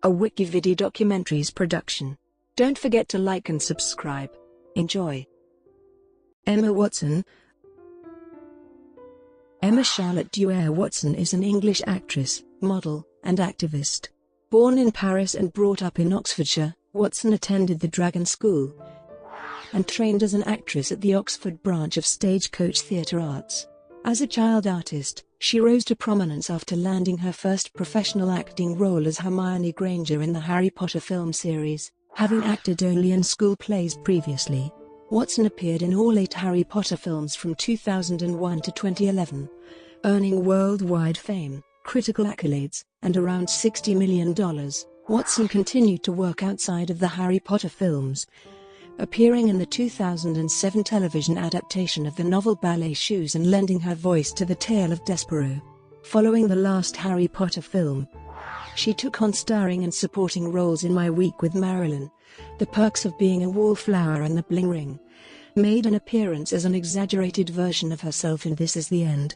a WikiVidi documentaries production. Don't forget to like and subscribe. Enjoy. Emma Watson. Emma Charlotte Duerre Watson is an English actress, model, and activist. Born in Paris and brought up in Oxfordshire, Watson attended the Dragon School and trained as an actress at the Oxford branch of Stagecoach Theatre Arts. As a child artist, she rose to prominence after landing her first professional acting role as Hermione Granger in the Harry Potter film series, having acted only in school plays previously. Watson appeared in all 8 Harry Potter films from 2001 to 2011, earning worldwide fame, critical accolades, and around $60 million. Watson continued to work outside of the Harry Potter films, appearing in the 2007 television adaptation of the novel Ballet Shoes and lending her voice to the Tale of Despereaux. Following the last Harry Potter film, she took on starring and supporting roles in My Week with Marilyn, The Perks of Being a Wallflower and The Bling Ring, made an appearance as an exaggerated version of herself in This Is the End,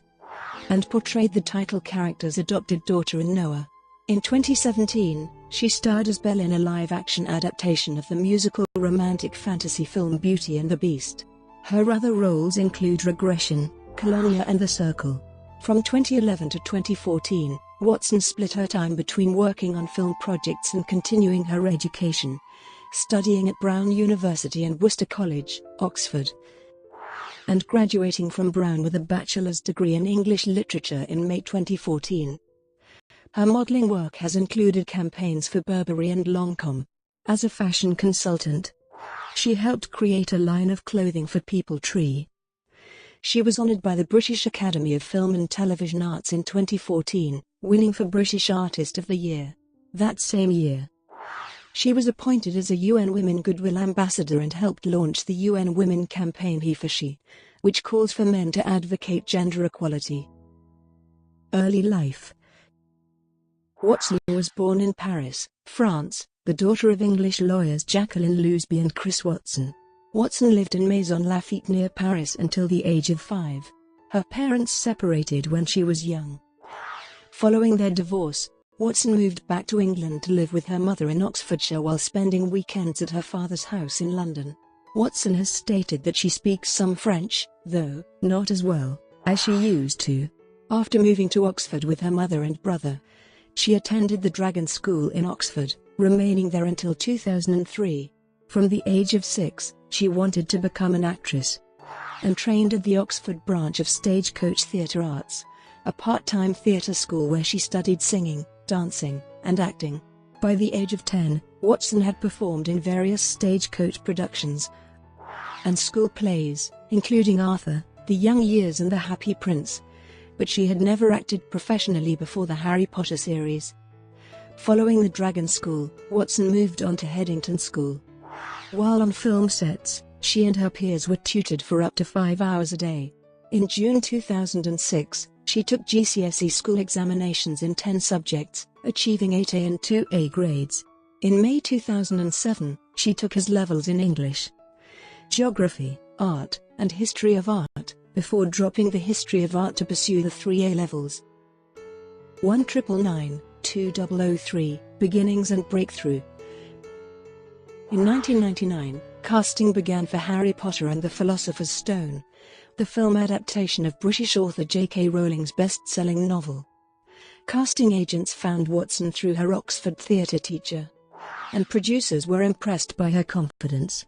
and portrayed the title character's adopted daughter in Noah. In 2017, she starred as Belle in a live-action adaptation of the musical romantic fantasy film Beauty and the Beast. Her other roles include Regression, Colonia and The Circle. From 2011 to 2014, Watson split her time between working on film projects and continuing her education, studying at Brown University and Worcester College, Oxford, and graduating from Brown with a bachelor's degree in English literature in May 2014. Her modeling work has included campaigns for Burberry and Lancôme. As a fashion consultant, she helped create a line of clothing for People Tree. She was honored by the British Academy of Film and Television Arts in 2014, winning for British Artist of the Year. That same year, she was appointed as a UN Women Goodwill Ambassador and helped launch the UN Women campaign He for She, which calls for men to advocate gender equality. Early life. Watson was born in Paris, France, the daughter of English lawyers Jacqueline Lousby and Chris Watson. Watson lived in Maison Lafitte near Paris until the age of 5. Her parents separated when she was young. Following their divorce, Watson moved back to England to live with her mother in Oxfordshire while spending weekends at her father's house in London. Watson has stated that she speaks some French, though not as well as she used to. After moving to Oxford with her mother and brother, she attended the Dragon School in Oxford, remaining there until 2003. From the age of 6, she wanted to become an actress, and trained at the Oxford branch of Stagecoach Theatre Arts, a part-time theatre school where she studied singing, dancing, and acting. By the age of 10, Watson had performed in various Stagecoach productions and school plays, including Arthur, The Young Years and The Happy Prince, but she had never acted professionally before the Harry Potter series. Following the Dragon School, Watson moved on to Headington School. While on film sets, she and her peers were tutored for up to 5 hours a day. In June 2006, she took GCSE school examinations in 10 subjects, achieving 8A and 2A grades. In May 2007, she took A-levels in English, Geography, Art, and History of Art, before dropping the History of Art to pursue the 3 A-levels. 1999-2003, Beginnings and Breakthrough. In 1999, casting began for Harry Potter and the Philosopher's Stone, the film adaptation of British author J.K. Rowling's best-selling novel. Casting agents found Watson through her Oxford theatre teacher, and producers were impressed by her confidence.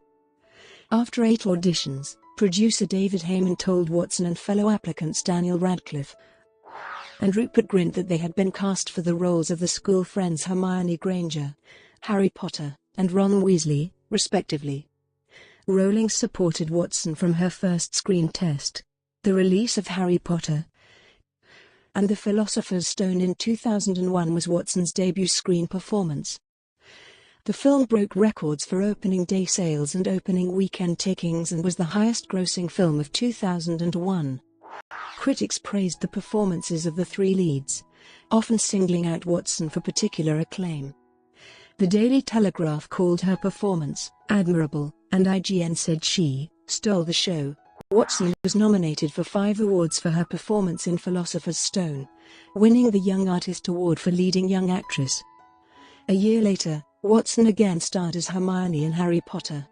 After 8 auditions, producer David Heyman told Watson and fellow applicants Daniel Radcliffe and Rupert Grint that they had been cast for the roles of the school friends Hermione Granger, Harry Potter, and Ron Weasley, respectively. Rowling supported Watson from her first screen test, the release of Harry Potter and the Philosopher's Stone in 2001 was Watson's debut screen performance. The film broke records for opening day sales and opening weekend takings and was the highest-grossing film of 2001. Critics praised the performances of the 3 leads, often singling out Watson for particular acclaim. The Daily Telegraph called her performance admirable, and IGN said she stole the show. Watson was nominated for 5 awards for her performance in Philosopher's Stone, winning the Young Artist Award for Leading Young Actress, A year later, Watson again starred as Hermione in Harry Potter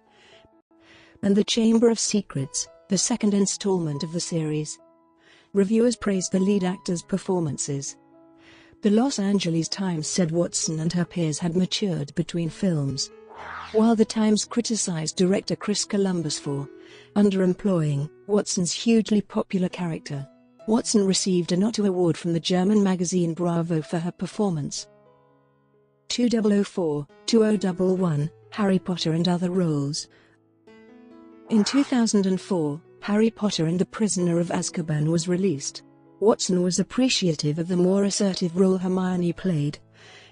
and the Chamber of Secrets, the second installment of the series. Reviewers praised the lead actors' performances. The Los Angeles Times said Watson and her peers had matured between films, while the Times criticized director Chris Columbus for underemploying Watson's hugely popular character. Watson received an Otto Award from the German magazine Bravo for her performance. 2004-2011, Harry Potter and other roles. In 2004, Harry Potter and the Prisoner of Azkaban was released. Watson was appreciative of the more assertive role Hermione played,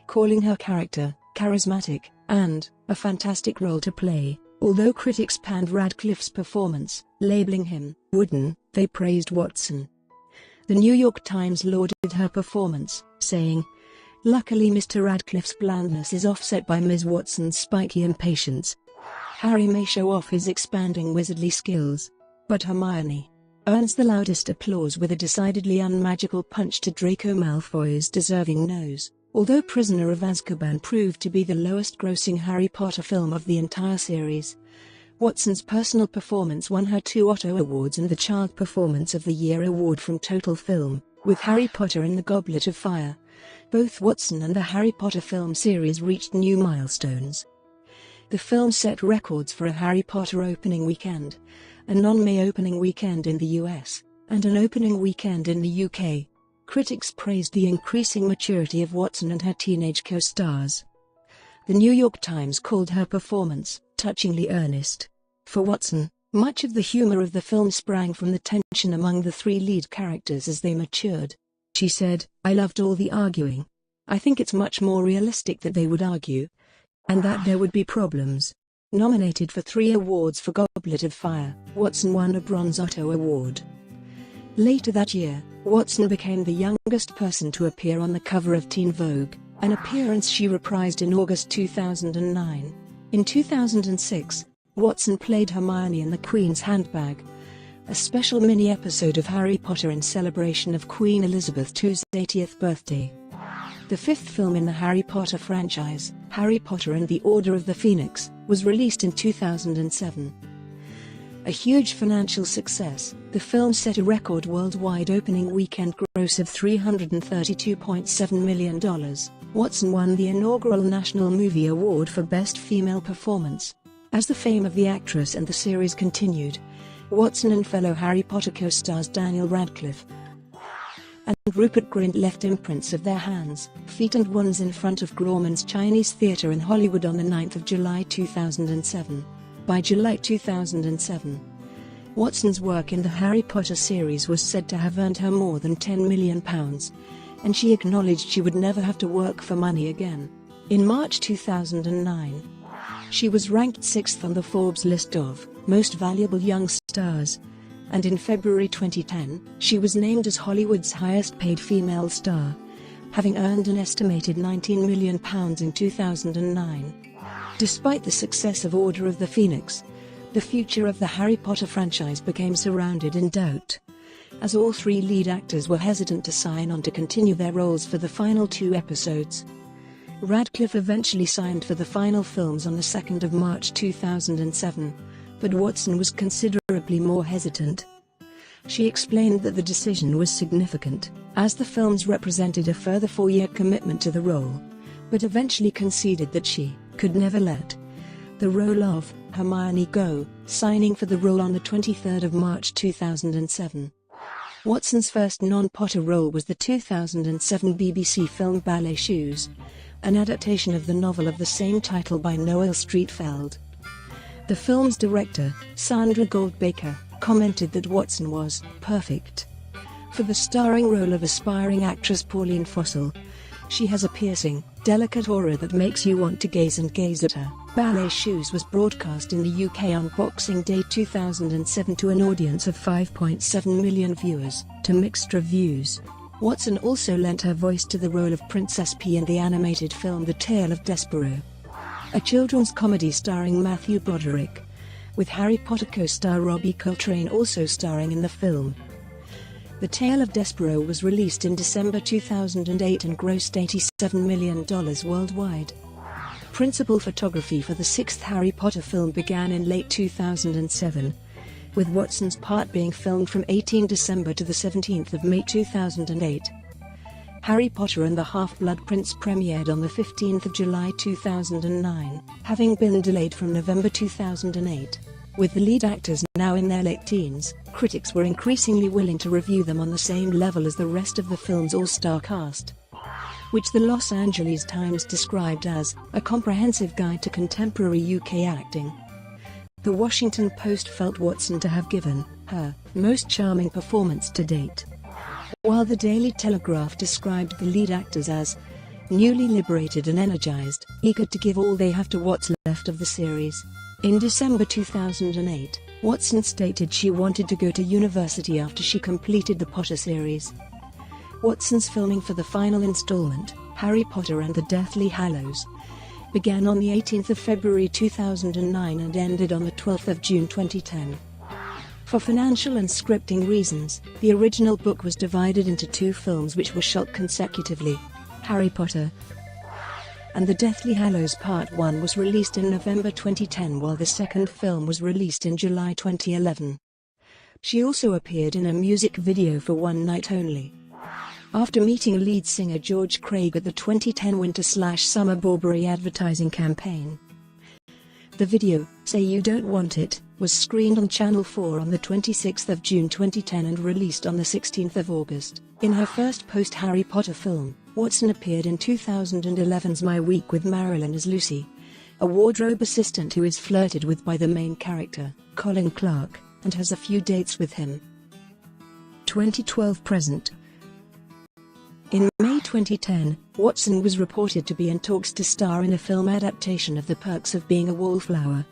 calling her character charismatic and a fantastic role to play. Although critics panned Radcliffe's performance, labeling him wooden, they praised Watson. The New York Times lauded her performance, saying, "Luckily Mr. Radcliffe's blandness is offset by Ms. Watson's spiky impatience. Harry may show off his expanding wizardly skills, but Hermione earns the loudest applause with a decidedly unmagical punch to Draco Malfoy's deserving nose." Although Prisoner of Azkaban proved to be the lowest-grossing Harry Potter film of the entire series, Watson's personal performance won her 2 Otto Awards and the Child Performance of the Year award from Total Film. With Harry Potter and the Goblet of Fire, both Watson and the Harry Potter film series reached new milestones. The film set records for a Harry Potter opening weekend, a non-May opening weekend in the US, and an opening weekend in the UK. Critics praised the increasing maturity of Watson and her teenage co-stars. The New York Times called her performance touchingly earnest. For Watson, much of the humor of the film sprang from the tension among the 3 lead characters as they matured. She said, "I loved all the arguing. I think it's much more realistic that they would argue, and that there would be problems." Nominated for 3 awards for Goblet of Fire, Watson won a Bronze Otto Award. Later that year, Watson became the youngest person to appear on the cover of Teen Vogue, an appearance she reprised in August 2009. In 2006, Watson played Hermione in The Queen's Handbag, a special mini-episode of Harry Potter in celebration of Queen Elizabeth II's 80th birthday. The 5th film in the Harry Potter franchise, Harry Potter and the Order of the Phoenix, was released in 2007. A huge financial success, the film set a record worldwide opening weekend gross of $332.7 million. Watson won the inaugural National Movie Award for Best Female Performance. As the fame of the actress and the series continued, Watson and fellow Harry Potter co-stars Daniel Radcliffe and Rupert Grint left imprints of their hands, feet and wands in front of Grauman's Chinese Theatre in Hollywood on 9 July 2007. By July 2007, Watson's work in the Harry Potter series was said to have earned her more than £10 million, and she acknowledged she would never have to work for money again. In March 2009, she was ranked 6th on the Forbes list of Most Valuable Young Stars, and in February 2010, she was named as Hollywood's highest-paid female star, having earned an estimated £19 million in 2009. Despite the success of Order of the Phoenix, the future of the Harry Potter franchise became surrounded in doubt, as all 3 lead actors were hesitant to sign on to continue their roles for the final 2 episodes. Radcliffe eventually signed for the final films on the 2nd of March 2007, but Watson was considerably more hesitant. She explained that the decision was significant, as the films represented a further 4-year commitment to the role, but eventually conceded that she could never let the role of Hermione go, signing for the role on the 23rd of March 2007. Watson's first non-Potter role was the 2007 BBC film Ballet Shoes, an adaptation of the novel of the same title by Noel Streatfeld. The film's director, Sandra Goldbaker, commented that Watson was perfect for the starring role of aspiring actress Pauline Fossil. She has a piercing, delicate aura that makes you want to gaze and gaze at her. Ballet Shoes was broadcast in the UK on Boxing Day 2007 to an audience of 5.7 million viewers, to mixed reviews. Watson also lent her voice to the role of Princess P in the animated film The Tale of Despereaux, a children's comedy starring Matthew Broderick, with Harry Potter co-star Robbie Coltrane also starring in the film. The Tale of Despereaux was released in December 2008 and grossed $87 million worldwide. Principal photography for the sixth Harry Potter film began in late 2007, with Watson's part being filmed from 18 December to the 17th of May 2008. Harry Potter and the Half-Blood Prince premiered on the 15th of July 2009, having been delayed from November 2008. With the lead actors now in their late teens, critics were increasingly willing to review them on the same level as the rest of the film's all-star cast, which the Los Angeles Times described as a comprehensive guide to contemporary UK acting. The Washington Post felt Watson to have given her most charming performance to date, while the Daily Telegraph described the lead actors as newly liberated and energized, eager to give all they have to what's left of the series. In December 2008, Watson stated she wanted to go to university after she completed the Potter series. Watson's filming for the final installment, Harry Potter and the Deathly Hallows, began on the 18th of February 2009 and ended on the 12th of June 2010. For financial and scripting reasons, the original book was divided into two films which were shot consecutively. Harry Potter and the Deathly Hallows Part 1 was released in November 2010 while the second film was released in July 2011. She also appeared in a music video for One Night Only, after meeting lead singer George Craig at the 2010 Winter/Summer Burberry advertising campaign. The video, Say You Don't Want It, was screened on Channel 4 on the 26th of June 2010 and released on the 16th of August. In her first post-Harry Potter film, Watson appeared in 2011's My Week with Marilyn as Lucy, a wardrobe assistant who is flirted with by the main character, Colin Clark, and has a few dates with him. 2012 present. In May 2010, Watson was reported to be in talks to star in a film adaptation of The Perks of Being a Wallflower.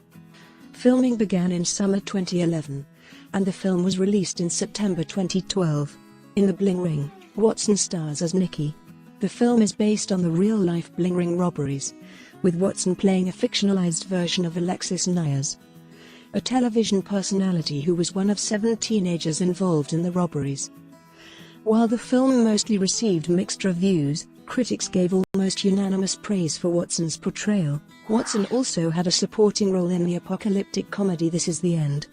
Filming began in summer 2011, and the film was released in September 2012. In The Bling Ring, Watson stars as Nikki. The film is based on the real-life Bling Ring robberies, with Watson playing a fictionalized version of Alexis Nyers, a television personality who was one of 7 teenagers involved in the robberies. While the film mostly received mixed reviews, critics gave almost unanimous praise for Watson's portrayal. Watson also had a supporting role in the apocalyptic comedy This Is the End,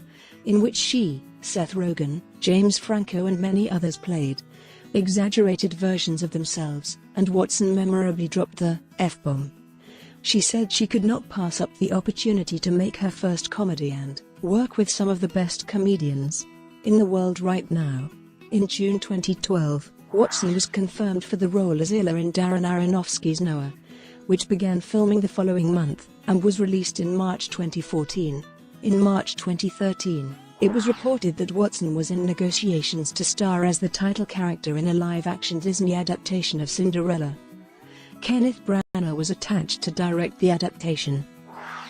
in which she, Seth Rogen, James Franco and many others played exaggerated versions of themselves, and Watson memorably dropped the F-bomb. She said she could not pass up the opportunity to make her first comedy and work with some of the best comedians in the world right now. In June 2012, Watson was confirmed for the role as Illa in Darren Aronofsky's Noah, which began filming the following month, and was released in March 2014. In March 2013, it was reported that Watson was in negotiations to star as the title character in a live-action Disney adaptation of Cinderella. Kenneth Branagh was attached to direct the adaptation,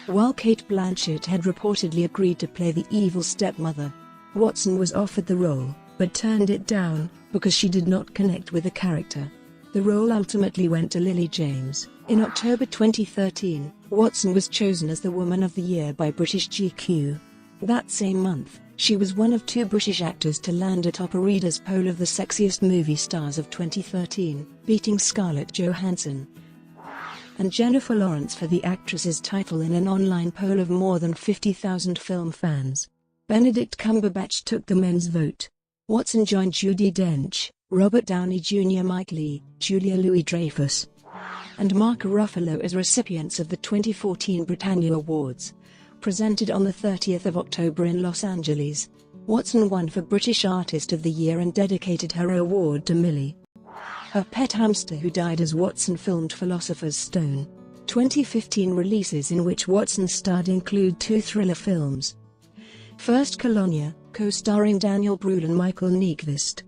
while Cate Blanchett had reportedly agreed to play the evil stepmother. Watson was offered the role, but turned it down, because she did not connect with the character. The role ultimately went to Lily James. In October 2013, Watson was chosen as the Woman of the Year by British GQ. That same month, she was one of 2 British actors to land atop a reader's poll of the sexiest movie stars of 2013, beating Scarlett Johansson and Jennifer Lawrence for the actress's title in an online poll of more than 50,000 film fans. Benedict Cumberbatch took the men's vote. Watson joined Judi Dench, Robert Downey Jr., Mike Leigh, Julia Louis-Dreyfus, and Mark Ruffalo as recipients of the 2014 Britannia Awards, presented on the 30th of October in Los Angeles. Watson won for British Artist of the Year and dedicated her award to Millie, her pet hamster who died as Watson filmed Philosopher's Stone. 2015 releases in which Watson starred include 2 thriller films. First Colonia, co-starring Daniel Brühl and Michael Nyqvist,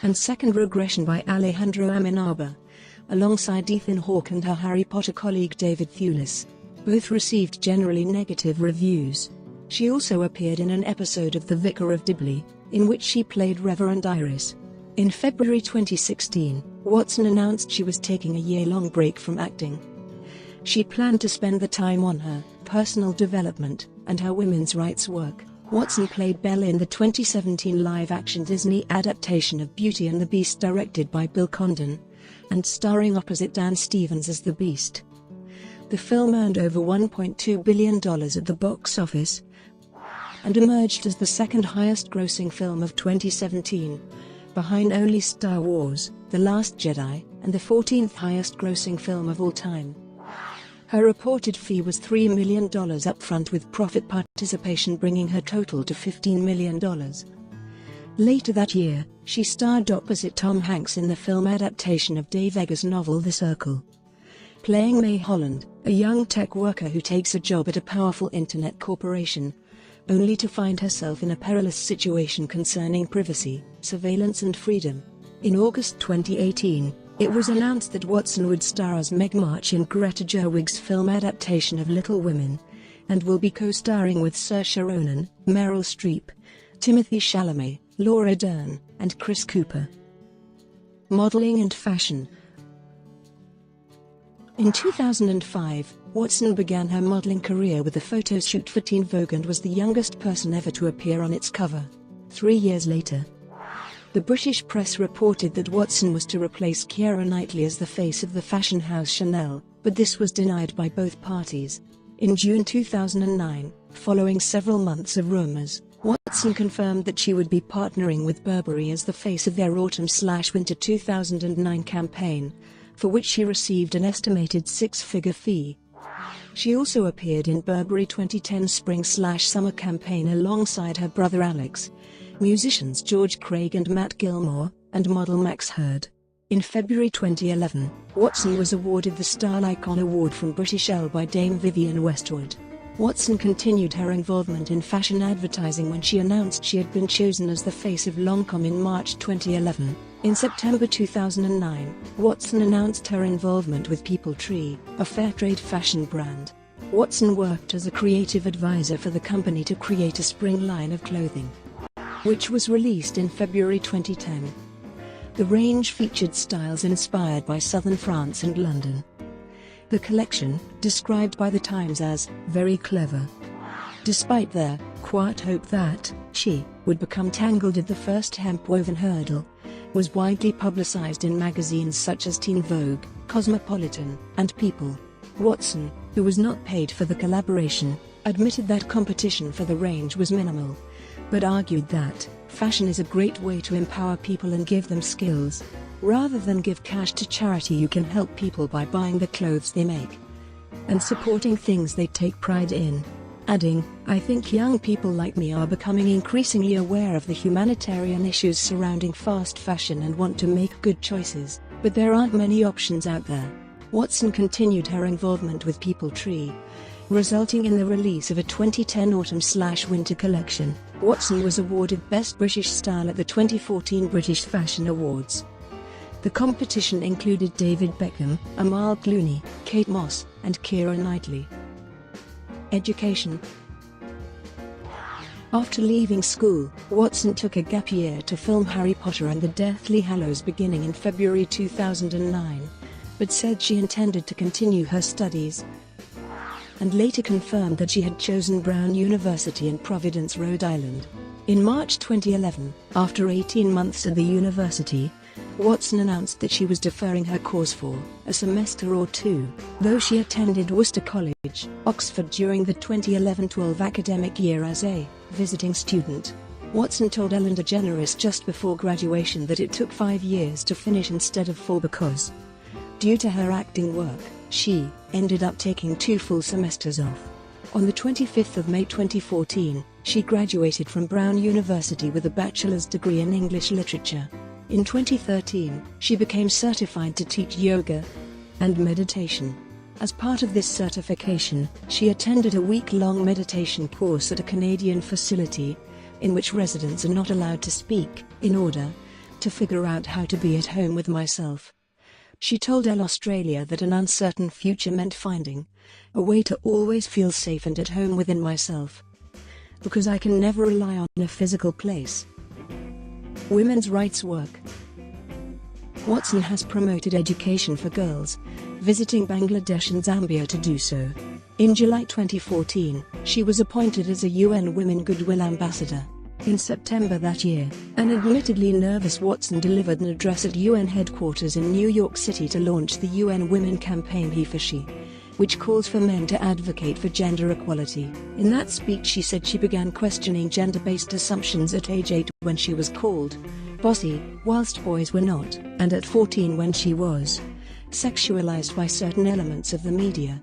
and Second Regression by Alejandro Amenabar, alongside Ethan Hawke and her Harry Potter colleague David Thewlis. Both received generally negative reviews. She also appeared in an episode of The Vicar of Dibley, in which she played Reverend Iris. In February 2016, Watson announced she was taking a year-long break from acting. She planned to spend the time on her personal development and her women's rights work. Watson played Belle in the 2017 live-action Disney adaptation of Beauty and the Beast directed by Bill Condon, and starring opposite Dan Stevens as the Beast. The film earned over $1.2 billion at the box office and emerged as the second highest-grossing film of 2017, behind only Star Wars: The Last Jedi, and the 14th highest-grossing film of all time. Her reported fee was $3 million upfront, with profit participation bringing her total to $15 million. Later that year, she starred opposite Tom Hanks in the film adaptation of Dave Eggers' novel The Circle, playing May Holland, a young tech worker who takes a job at a powerful internet corporation, only to find herself in a perilous situation concerning privacy, surveillance and freedom. In August 2018, it was announced that Watson would star as Meg March in Greta Gerwig's film adaptation of Little Women, and will be co-starring with Saoirse Ronan, Meryl Streep, Timothée Chalamet, Laura Dern, and Chris Cooper. Modeling and fashion. In 2005, Watson began her modeling career with a photo shoot for Teen Vogue and was the youngest person ever to appear on its cover. 3 years later, the British press reported that Watson was to replace Keira Knightley as the face of the fashion house Chanel, but this was denied by both parties. In June 2009, following several months of rumours, Watson confirmed that she would be partnering with Burberry as the face of their autumn/winter 2009 campaign, for which she received an estimated six-figure fee. She also appeared in Burberry 2010 spring/summer campaign alongside her brother Alex, musicians George Craig and Matt Gilmore, and model Max Hurd. In February 2011, Watson was awarded the Style Icon Award from British Elle by Dame Vivienne Westwood. Watson continued her involvement in fashion advertising when she announced she had been chosen as the face of Lancôme in March 2011. In September 2009, Watson announced her involvement with People Tree, a fair-trade fashion brand. Watson worked as a creative advisor for the company to create a spring line of clothing, which was released in February 2010. The range featured styles inspired by southern France and London. The collection, described by The Times as very clever, despite their quiet hope that she would become tangled at the first hemp-woven hurdle, was widely publicized in magazines such as Teen Vogue, Cosmopolitan, and People. Watson, who was not paid for the collaboration, admitted that competition for the range was minimal, but argued that fashion is a great way to empower people and give them skills. Rather than give cash to charity, you can help people by buying the clothes they make and supporting things they take pride in. Adding, "I think young people like me are becoming increasingly aware of the humanitarian issues surrounding fast fashion and want to make good choices, but there aren't many options out there." Watson continued her involvement with People Tree, resulting in the release of a 2010 autumn/winter collection. Watson was awarded Best British Style at the 2014 British Fashion Awards. The competition included David Beckham, Amal Clooney, Kate Moss, and Keira Knightley. Education. After leaving school, Watson took a gap year to film Harry Potter and the Deathly Hallows beginning in February 2009, but said she intended to continue her studies, and later confirmed that she had chosen Brown University in Providence, Rhode Island. In March 2011, after 18 months at the university, Watson announced that she was deferring her course for a semester or two, though she attended Worcester College, Oxford during the 2011-12 academic year as a visiting student. Watson told Ellen DeGeneres just before graduation that it took 5 years to finish instead of 4 because, due to her acting work, she ended up taking 2 full semesters off. On the 25th of May 2014, she graduated from Brown University with a bachelor's degree in English literature. In 2013, she became certified to teach yoga and meditation. As part of this certification, she attended a week-long meditation course at a Canadian facility, in which residents are not allowed to speak, in order to figure out how to be at home with myself. She told Elle Australia that an uncertain future meant finding a way to always feel safe and at home within myself, because I can never rely on a physical place. Women's rights work. Watson has promoted education for girls, visiting Bangladesh and Zambia to do so. In July 2014, she was appointed as a UN Women Goodwill Ambassador. In September that year, an admittedly nervous Watson delivered an address at UN headquarters in New York City to launch the UN Women campaign He for She, which calls for men to advocate for gender equality. In that speech she said she began questioning gender-based assumptions at age 8 when she was called bossy, whilst boys were not, and at 14 when she was sexualized by certain elements of the media.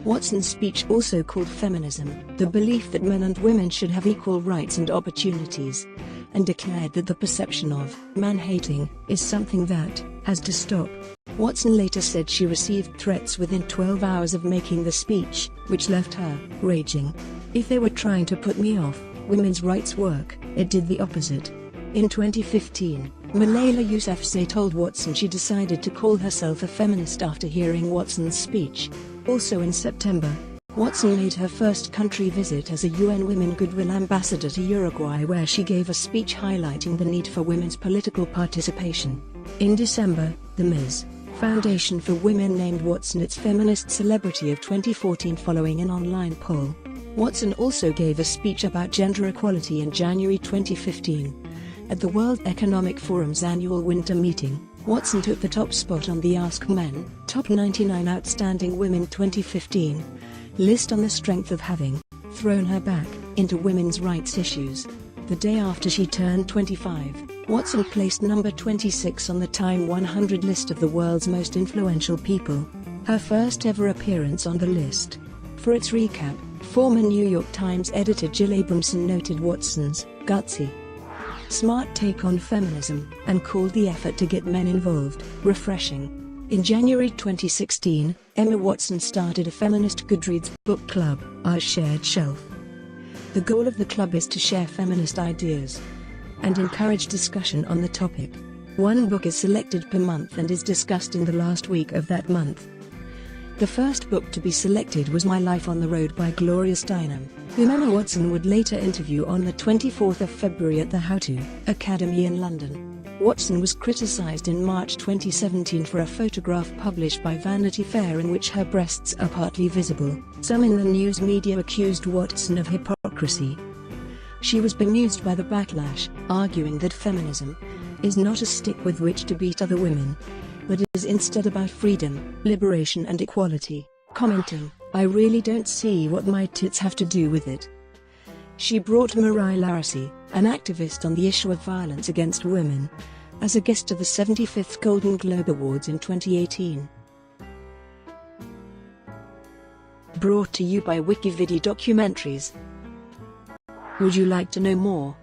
Watson's speech also called feminism the belief that men and women should have equal rights and opportunities, and declared that the perception of man-hating is something that has to stop. Watson later said she received threats within 12 hours of making the speech, which left her raging. "If they were trying to put me off women's rights work, it did the opposite." In 2015, Malala Yousafzai told Watson she decided to call herself a feminist after hearing Watson's speech. Also in September, Watson made her first country visit as a UN Women Goodwill Ambassador to Uruguay, where she gave a speech highlighting the need for women's political participation. In December, the Ms. Foundation for Women named Watson its Feminist Celebrity of 2014 following an online poll. Watson also gave a speech about gender equality in January 2015. At the World Economic Forum's annual winter meeting, Watson took the top spot on the Ask Men, Top 99 Outstanding Women 2015 list on the strength of having thrown her back into women's rights issues. The day after she turned 25, Watson placed number 26 on the Time 100 list of the world's most influential people, her first ever appearance on the list. For its recap, former New York Times editor Jill Abramson noted Watson's gutsy, smart take on feminism, and called the effort to get men involved refreshing. In January 2016, Emma Watson started a feminist Goodreads book club, Our Shared Shelf. The goal of the club is to share feminist ideas and encourage discussion on the topic. One book is selected per month and is discussed in the last week of that month. The first book to be selected was My Life on the Road by Gloria Steinem, whom Emma Watson would later interview on the 24th of February at the How To Academy in London. Watson was criticised in March 2017 for a photograph published by Vanity Fair in which her breasts are partly visible. Some in the news media accused Watson of hypocrisy. She was bemused by the backlash, arguing that feminism is not a stick with which to beat other women, but is instead about freedom, liberation and equality, commenting, "I really don't see what my tits have to do with it." She brought Marilyn, an activist on the issue of violence against women, as a guest to the 75th Golden Globe Awards in 2018. Brought to you by WikiVidi Documentaries. Would you like to know more?